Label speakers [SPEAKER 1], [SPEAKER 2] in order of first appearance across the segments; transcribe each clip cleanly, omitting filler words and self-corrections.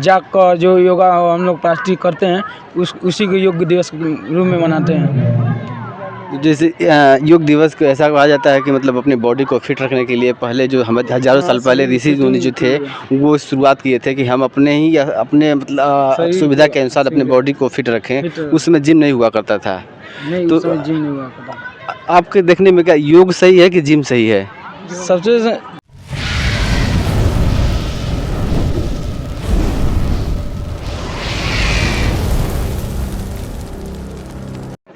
[SPEAKER 1] जाग कर जो योगा हम लोग प्लास्टिक करते हैं उसी को योग दिवस के रूप में मनाते हैं।
[SPEAKER 2] जैसे योग दिवस को ऐसा कहा जाता है कि मतलब अपनी बॉडी को फिट रखने के लिए पहले जो हम हज़ारों साल पहले ऋषि मुनि जो थे वो शुरुआत किए थे कि हम अपने ही या अपने मतलब सुविधा के अनुसार अपने बॉडी को फिट रखें। उसमें जिम नहीं हुआ करता था।
[SPEAKER 1] नहीं,
[SPEAKER 2] तो
[SPEAKER 1] जिम नहीं हुआ करता।
[SPEAKER 2] आपके देखने में क्या योग सही है कि जिम सही है?
[SPEAKER 1] सबसे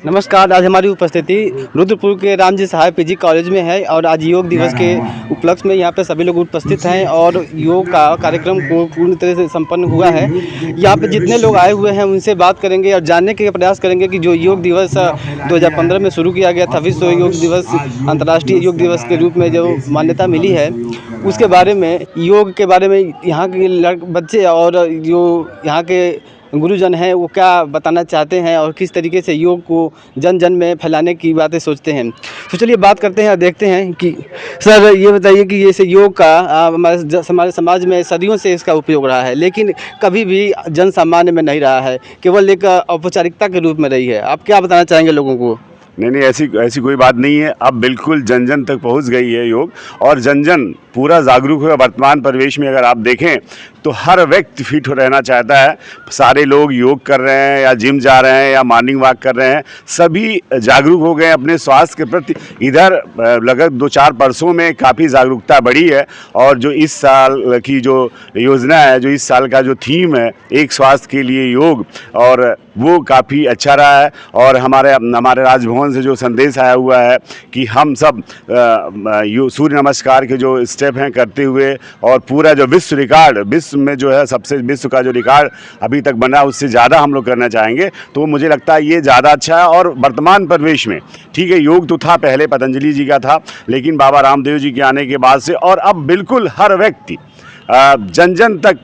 [SPEAKER 2] नमस्कार, आज हमारी उपस्थिति रुद्रपुर के रामजी सहाय पीजी कॉलेज में है और आज योग दिवस के उपलक्ष्य में यहाँ पे सभी लोग उपस्थित हैं और योग का कार्यक्रम को पूर्ण तरह से संपन्न हुआ है। यहाँ पे जितने लोग आए हुए हैं उनसे बात करेंगे और जानने के प्रयास करेंगे कि जो योग दिवस 2015 में शुरू किया गया था, विश्व योग दिवस अंतर्राष्ट्रीय योग दिवस के रूप में जो मान्यता मिली है उसके बारे में, योग के बारे में यहाँ के बच्चे और जो यहाँ के गुरुजन हैं वो क्या बताना चाहते हैं और किस तरीके से योग को जन जन में फैलाने की बातें सोचते हैं। तो चलिए बात करते हैं और देखते हैं कि सर ये बताइए कि जैसे योग का हमारे समाज में सदियों से इसका उपयोग रहा है लेकिन कभी भी जन सामान्य में नहीं रहा है, केवल एक औपचारिकता के रूप में रही है। आप क्या बताना चाहेंगे लोगों को?
[SPEAKER 3] नहीं, ऐसी कोई बात नहीं है। अब बिल्कुल जन जन तक पहुंच गई है योग और जन जन पूरा जागरूक है। वर्तमान परिवेश में अगर आप देखें तो हर व्यक्ति फिट रहना चाहता है। सारे लोग योग कर रहे हैं या जिम जा रहे हैं या मॉर्निंग वॉक कर रहे हैं, सभी जागरूक हो गए अपने स्वास्थ्य के प्रति। इधर लगभग 2-4 वर्षों में काफ़ी जागरूकता बढ़ी है और जो इस साल की जो योजना है, जो इस साल का जो थीम है एक स्वास्थ्य के लिए योग, और वो काफ़ी अच्छा रहा है। और हमारे राजभवन से जो संदेश आया हुआ है कि हम सब सूर्य नमस्कार के जो स्टेप हैं करते हुए और पूरा जो विश्व में जो है सबसे विश्व का जो रिकॉर्ड अभी तक बना उससे ज़्यादा हम लोग करना चाहेंगे, तो मुझे लगता है ये ज़्यादा अच्छा है। और वर्तमान परिवेश में ठीक है, योग तो था पहले, पतंजलि जी का था, लेकिन बाबा रामदेव जी के आने के बाद से और अब बिल्कुल हर व्यक्ति जन जन तक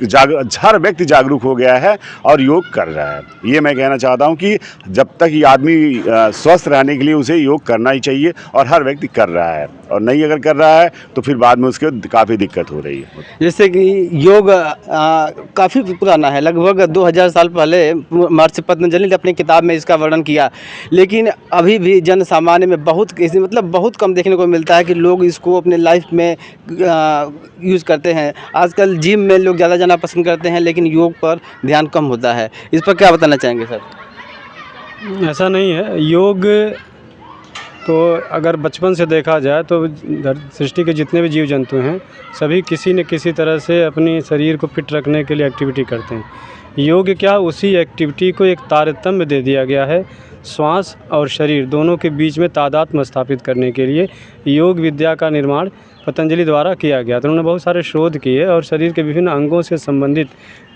[SPEAKER 3] हर व्यक्ति जागरूक हो गया है और योग कर रहा है। ये मैं कहना चाहता हूँ कि जब तक ये आदमी स्वस्थ रहने के लिए उसे योग करना ही चाहिए और हर व्यक्ति कर रहा है, और नहीं अगर कर रहा है तो फिर बाद में उसके काफ़ी दिक्कत हो रही है।
[SPEAKER 2] जैसे कि योग काफ़ी पुराना है, लगभग 2000 साल पहले महर्षि पतंजलि ने अपनी किताब में इसका वर्णन किया, लेकिन अभी भी जन सामान्य में बहुत कम देखने को मिलता है कि लोग इसको अपने लाइफ में यूज़ करते हैं। आजकल जिम में लोग ज़्यादा जाना पसंद करते हैं लेकिन योग पर ध्यान कम होता है। इस पर क्या बताना चाहेंगे सर?
[SPEAKER 4] ऐसा नहीं है। योग तो अगर बचपन से देखा जाए तो सृष्टि के जितने भी जीव जंतु हैं सभी किसी न किसी तरह से अपनी शरीर को फिट रखने के लिए एक्टिविटी करते हैं। योग क्या, उसी एक्टिविटी को एक तारतम्य दे दिया गया है। श्वास और शरीर दोनों के बीच में तादात्म्य स्थापित करने के लिए योग विद्या का निर्माण पतंजलि द्वारा किया गया। तो उन्होंने बहुत सारे शोध किए और शरीर के विभिन्न अंगों से संबंधित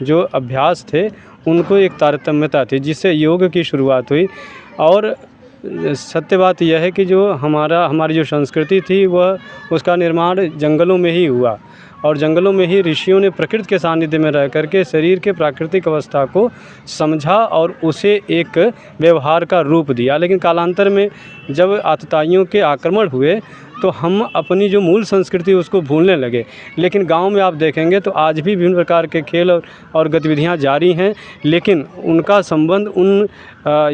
[SPEAKER 4] जो अभ्यास थे उनको एक तारतम्यता थी जिससे योग की शुरुआत हुई। और सत्य बात यह है कि जो हमारी जो संस्कृति थी वह उसका निर्माण जंगलों में ही हुआ और जंगलों में ही ऋषियों ने प्रकृति के सानिध्य में रह करके शरीर के प्राकृतिक अवस्था को समझा और उसे एक व्यवहार का रूप दिया। लेकिन कालांतर में जब आतताइयों के आक्रमण हुए तो हम अपनी जो मूल संस्कृति उसको भूलने लगे। लेकिन गांव में आप देखेंगे तो आज भी विभिन्न प्रकार के खेल और गतिविधियां जारी हैं, लेकिन उनका संबंध उन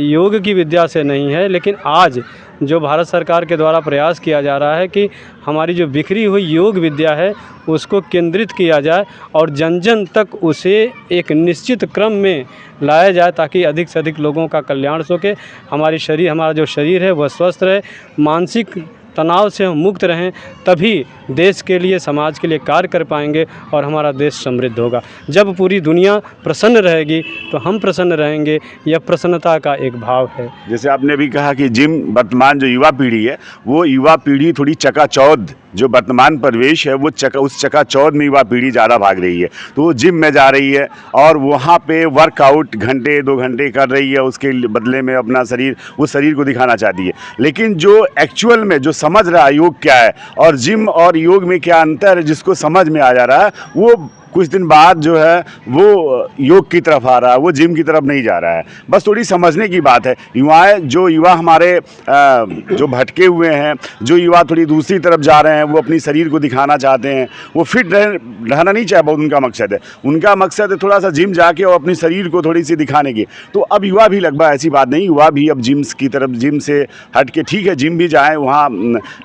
[SPEAKER 4] योग की विद्या से नहीं है। लेकिन आज जो भारत सरकार के द्वारा प्रयास किया जा रहा है कि हमारी जो बिखरी हुई योग विद्या है उसको केंद्रित किया जाए और जन जन तक उसे एक निश्चित क्रम में लाया जाए ताकि अधिक से अधिक लोगों का कल्याण हो सके। हमारा जो शरीर है वह स्वस्थ रहे, मानसिक तनाव से हम मुक्त रहें, तभी देश के लिए, समाज के लिए कार्य कर पाएंगे और हमारा देश समृद्ध होगा। जब पूरी दुनिया प्रसन्न रहेगी तो हम प्रसन्न रहेंगे। यह प्रसन्नता का एक भाव है।
[SPEAKER 3] जैसे आपने भी कहा कि जिम, वर्तमान जो युवा पीढ़ी है वो युवा पीढ़ी थोड़ी चकाचौंध, जो वर्तमान परिवेश है वो उस चकाचौंध में युवा पीढ़ी ज़्यादा भाग रही है, तो वो जिम में जा रही है और वहाँ पे वर्कआउट घंटे 2 घंटे कर रही है, उसके बदले में अपना उस शरीर को दिखाना चाहती है। लेकिन जो एक्चुअल में जो समझ रहा है योग क्या है और जिम और योग में क्या अंतर है, जिसको समझ में आ जा रहा है, वो कुछ दिन बाद जो है वो योग की तरफ आ रहा है, वो जिम की तरफ नहीं जा रहा है। बस थोड़ी समझने की बात है। जो युवा हमारे जो भटके हुए हैं, जो युवा थोड़ी दूसरी तरफ जा रहे हैं, वो अपनी शरीर को दिखाना चाहते हैं, वो फिट रहना नहीं चाहे, बहुत उनका मकसद है। उनका मकसद है थोड़ा सा जिम जाके और अपनी शरीर को थोड़ी सी दिखाने की। तो अब युवा भी लगभग, ऐसी बात नहीं, युवा भी अब जिम्स की तरफ, जिम से हट के, ठीक है जिम भी जाएँ, वहाँ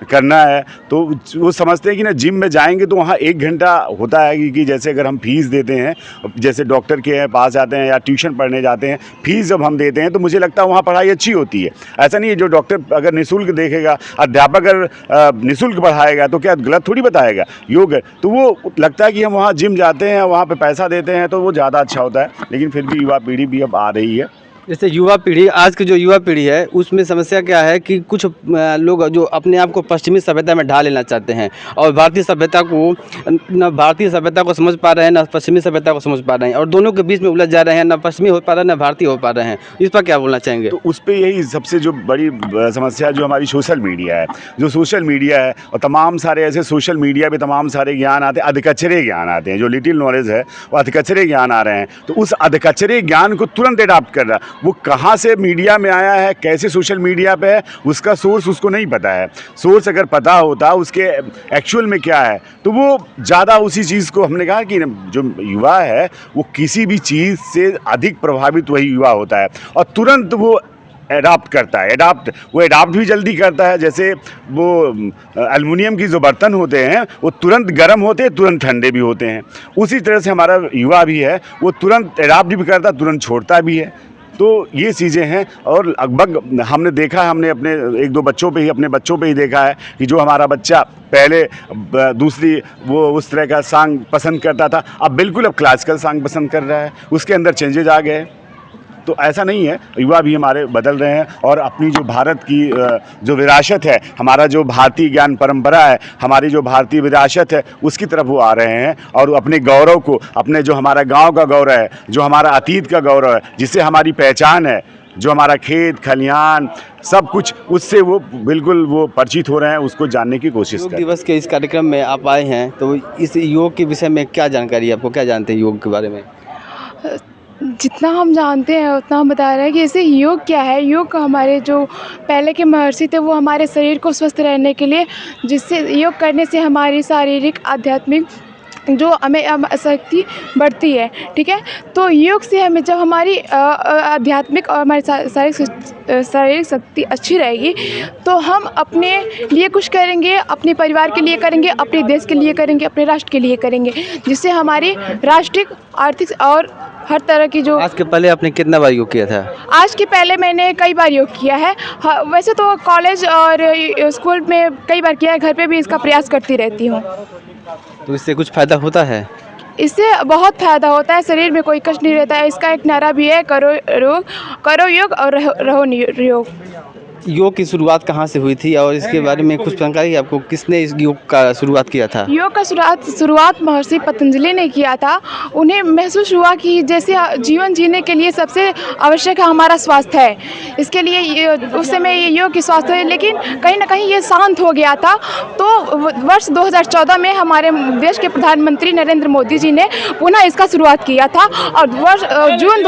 [SPEAKER 3] करना है, तो वो समझते हैं कि ना जिम में जाएंगे तो वहाँ 1 घंटा होता है कि जैसे अगर हम फीस देते हैं, जैसे डॉक्टर के पास जाते हैं या ट्यूशन पढ़ने जाते हैं, फीस जब हम देते हैं तो मुझे लगता है वहाँ पढ़ाई अच्छी होती है। ऐसा नहीं है जो डॉक्टर अगर निःशुल्क देखेगा, अध्यापक अगर निःशुल्क पढ़ाएगा तो क्या गलत थोड़ी बताएगा योग है। तो वो लगता है कि हम वहाँ जिम जाते हैं, वहाँ पे पैसा देते हैं तो वो ज़्यादा अच्छा होता है। लेकिन फिर भी युवा पीढ़ी भी अब आ रही है।
[SPEAKER 2] जैसे युवा पीढ़ी, आज की जो युवा पीढ़ी है उसमें समस्या क्या है कि कुछ लोग जो अपने आप को पश्चिमी सभ्यता में ढाल लेना चाहते हैं और भारतीय सभ्यता को, न भारतीय सभ्यता को समझ पा रहे हैं, न पश्चिमी सभ्यता को समझ पा रहे हैं, और दोनों के बीच में उलझ जा रहे हैं, न पश्चिमी हो पा रहा है न भारतीय हो पा रहे हैं। इस पर क्या बोलना चाहेंगे?
[SPEAKER 3] तो उस पर यही सबसे जो बड़ी समस्या जो हमारी सोशल मीडिया है, जो सोशल मीडिया है और तमाम सारे ऐसे सोशल मीडिया पे तमाम सारे ज्ञान आते हैं, अधकचरे ज्ञान आते हैं, जो लिटिल नॉलेज है वो अधकचरे ज्ञान आ रहे हैं। तो उस अधकचरे ज्ञान को तुरंत अडॉप्ट कर रहा है। वो कहाँ से मीडिया में आया है, कैसे सोशल मीडिया पे है, उसका सोर्स उसको नहीं पता है। सोर्स अगर पता होता उसके एक्चुअल में क्या है तो वो ज़्यादा उसी चीज़ को, हमने कहा कि जो युवा है वो किसी भी चीज़ से अधिक प्रभावित वही युवा होता है और तुरंत वो एडाप्ट करता है। वो एडाप्ट भी जल्दी करता है। जैसे वो एल्युमिनियम की जो बर्तन होते हैं वो तुरंत गर्म होते हैं, तुरंत ठंडे भी होते हैं। उसी तरह से हमारा युवा भी है, वो तुरंत एडाप्ट भी करता है, तुरंत छोड़ता भी है। तो ये चीज़ें हैं और लगभग हमने देखा है, हमने अपने 1-2 बच्चों पे ही, अपने बच्चों पे ही देखा है कि जो हमारा बच्चा पहले दूसरी वो उस तरह का सॉन्ग पसंद करता था, अब बिल्कुल अब क्लासिकल सॉन्ग पसंद कर रहा है। उसके अंदर चेंजेज आ गए। तो ऐसा नहीं है, युवा भी हमारे बदल रहे हैं और अपनी जो भारत की जो विरासत है, हमारा जो भारतीय ज्ञान परंपरा है, हमारी जो भारतीय विरासत है, उसकी तरफ वो आ रहे हैं और अपने गौरव को, अपने जो हमारा गांव का गौरव है, जो हमारा अतीत का गौरव है, जिससे हमारी पहचान है, जो हमारा खेत खलिहान सब कुछ, उससे वो बिल्कुल वो परिचित हो रहे हैं, उसको जानने की कोशिश
[SPEAKER 2] योग
[SPEAKER 3] कर रहे हैं।
[SPEAKER 2] दिवस के इस कार्यक्रम में आप आए हैं, तो इस योग के विषय में क्या जानकारी है आपको? क्या जानते हैं योग के बारे में?
[SPEAKER 5] जितना हम जानते हैं उतना हम बता रहे हैं कि जैसे योग क्या है। योग हमारे जो पहले के महर्षि थे वो हमारे शरीर को स्वस्थ रहने के लिए, जिससे योग करने से हमारी शारीरिक आध्यात्मिक जो हमें शक्ति बढ़ती है, ठीक है। तो योग से हमें जब हमारी आध्यात्मिक और हमारी शारीरिक शक्ति अच्छी रहेगी तो हम अपने लिए कुछ करेंगे, अपने परिवार के लिए करेंगे, अपने देश के लिए करेंगे, अपने राष्ट्र के लिए करेंगे, जिससे हमारी राष्ट्रीय, आर्थिक और हर तरह की जो।
[SPEAKER 2] आज के पहले आपने कितना बार योग किया था?
[SPEAKER 5] आज के पहले मैंने कई बार योग किया है। वैसे तो कॉलेज और स्कूल में कई बार किया है, घर पे भी इसका प्रयास करती रहती हूँ।
[SPEAKER 2] तो इससे कुछ फ़ायदा होता है?
[SPEAKER 5] इससे बहुत फ़ायदा होता है, शरीर में कोई कष्ट नहीं रहता है। इसका एक नारा भी है, करो योग और रहो निरोग।
[SPEAKER 2] योग की शुरुआत कहाँ से हुई थी और इसके बारे में कुछ जानकारी है आपको? किसने इस योग का शुरुआत किया था?
[SPEAKER 5] योग का शुरुआत महर्षि पतंजलि ने किया था। उन्हें महसूस हुआ कि जैसे जीवन जीने के लिए सबसे आवश्यक है हमारा स्वास्थ्य है, इसके लिए उस समय ये योग की स्वास्थ्य है, लेकिन कहीं ना कहीं ये शांत हो गया था। तो वर्ष 2014 में हमारे देश के प्रधानमंत्री नरेंद्र मोदी जी ने पुनः इसका शुरुआत किया था और जून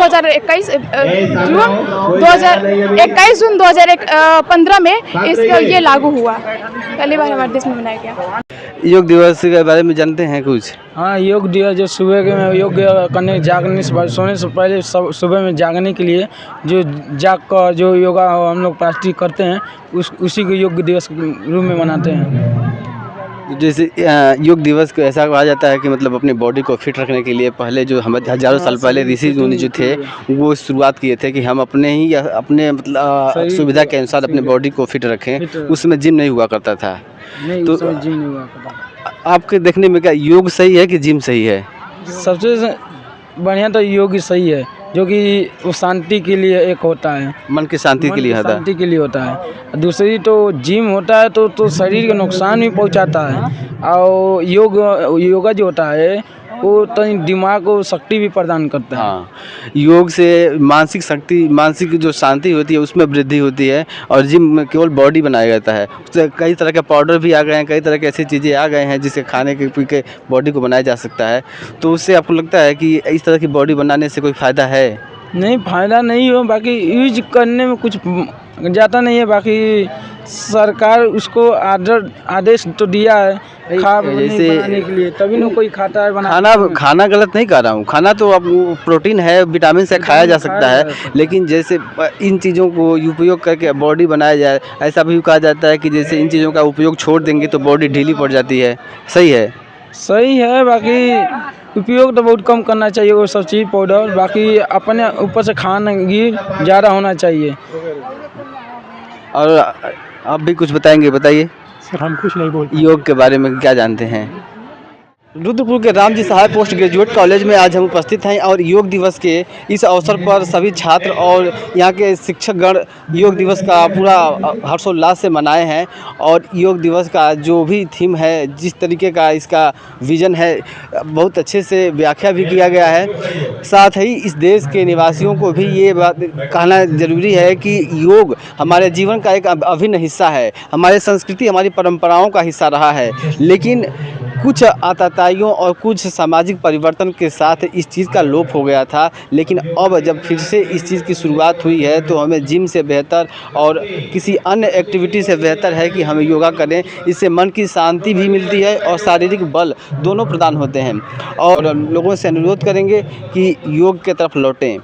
[SPEAKER 5] 2015 में इसका ये लागू हुआ, पहली बार हमारे देश में मनाया गया।
[SPEAKER 2] योग दिवस के बारे में जानते हैं कुछ?
[SPEAKER 1] हाँ, योग दिवस जो सुबह के में योग करने, जागने से, सोने से पहले सुबह में जागने के लिए जो जाग कर जो योगा हम लोग प्लास्टिक करते हैं, उसी को योग दिवस के रूप में मनाते हैं।
[SPEAKER 2] जैसे योग दिवस को ऐसा कहा जाता है कि मतलब अपनी बॉडी को फिट रखने के लिए पहले जो हम हज़ारों साल पहले ऋषि मुनि जो थे वो शुरुआत किए थे कि हम अपने ही या अपने मतलब सुविधा के अनुसार अपने बॉडी को फिट रखें। उसमें जिम नहीं हुआ करता था।
[SPEAKER 1] नहीं,
[SPEAKER 2] तो
[SPEAKER 1] जिम नहीं हुआ करता।
[SPEAKER 2] आपके देखने में क्या योग सही है कि जिम सही है?
[SPEAKER 1] सबसे बढ़िया तो योग ही सही है, जो कि वो शांति के लिए एक होता है,
[SPEAKER 2] मन की शांति के लिए होता है।
[SPEAKER 1] शांति के लिए होता है। दूसरी तो जिम होता है तो शरीर को नुकसान भी पहुंचाता है। और योगा जो होता है वो तनी दिमाग को शक्ति भी प्रदान करता है।
[SPEAKER 2] हाँ, योग से मानसिक शक्ति, मानसिक जो शांति होती है उसमें वृद्धि होती है। और जिम में केवल बॉडी बनाया जाता है, उससे कई तरह के पाउडर भी आ गए हैं, कई तरह की ऐसी चीज़ें आ गए हैं जिससे खाने के पी के बॉडी को बनाया जा सकता है। तो उससे आपको लगता है कि इस तरह की बॉडी बनाने से कोई फ़ायदा है?
[SPEAKER 1] नहीं, फ़ायदा नहीं हो, बाकी यूज करने में कुछ ज़्यादा नहीं है। बाकी सरकार उसको आदेश तो दिया है
[SPEAKER 2] जैसे
[SPEAKER 1] बनाने के लिए, तभी ना कोई खाता है
[SPEAKER 2] खाना गलत नहीं कर रहा हूँ, खाना तो अब प्रोटीन है, विटामिन से खाया जा सकता है। लेकिन जैसे इन चीज़ों को उपयोग करके बॉडी बनाया जाए, ऐसा भी कहा जाता है कि जैसे इन चीज़ों का उपयोग छोड़ देंगे तो बॉडी ढीली पड़ जाती है। सही है?
[SPEAKER 1] सही है, बाकी उपयोग तो बहुत कम करना चाहिए वो सब चीज़ पाउडर। बाकी अपने ऊपर से खाना ज़्यादा होना चाहिए।
[SPEAKER 2] और आप भी कुछ बताएंगे? बताइए
[SPEAKER 6] सर, हम कुछ नहीं बोल
[SPEAKER 2] योग के बारे में क्या जानते हैं? रुद्रपुर के रामजी सहाय पोस्ट ग्रेजुएट कॉलेज में आज हम उपस्थित हैं और योग दिवस के इस अवसर पर सभी छात्र और यहाँ के शिक्षकगण योग दिवस का पूरा हर्षोल्लास से मनाए हैं। और योग दिवस का जो भी थीम है, जिस तरीके का इसका विज़न है, बहुत अच्छे से व्याख्या भी किया गया है। साथ ही इस देश के निवासियों को भी ये बात कहना ज़रूरी है कि योग हमारे जीवन का एक अभिन्न हिस्सा है, हमारे संस्कृति, हमारी परंपराओं का हिस्सा रहा है। लेकिन कुछ आतताइयों और कुछ सामाजिक परिवर्तन के साथ इस चीज़ का लोप हो गया था। लेकिन अब जब फिर से इस चीज़ की शुरुआत हुई है तो हमें जिम से बेहतर और किसी अन्य एक्टिविटी से बेहतर है कि हम योगा करें। इससे मन की शांति भी मिलती है और शारीरिक बल दोनों प्रदान होते हैं। और लोगों से अनुरोध करेंगे कि योग की तरफ लौटें।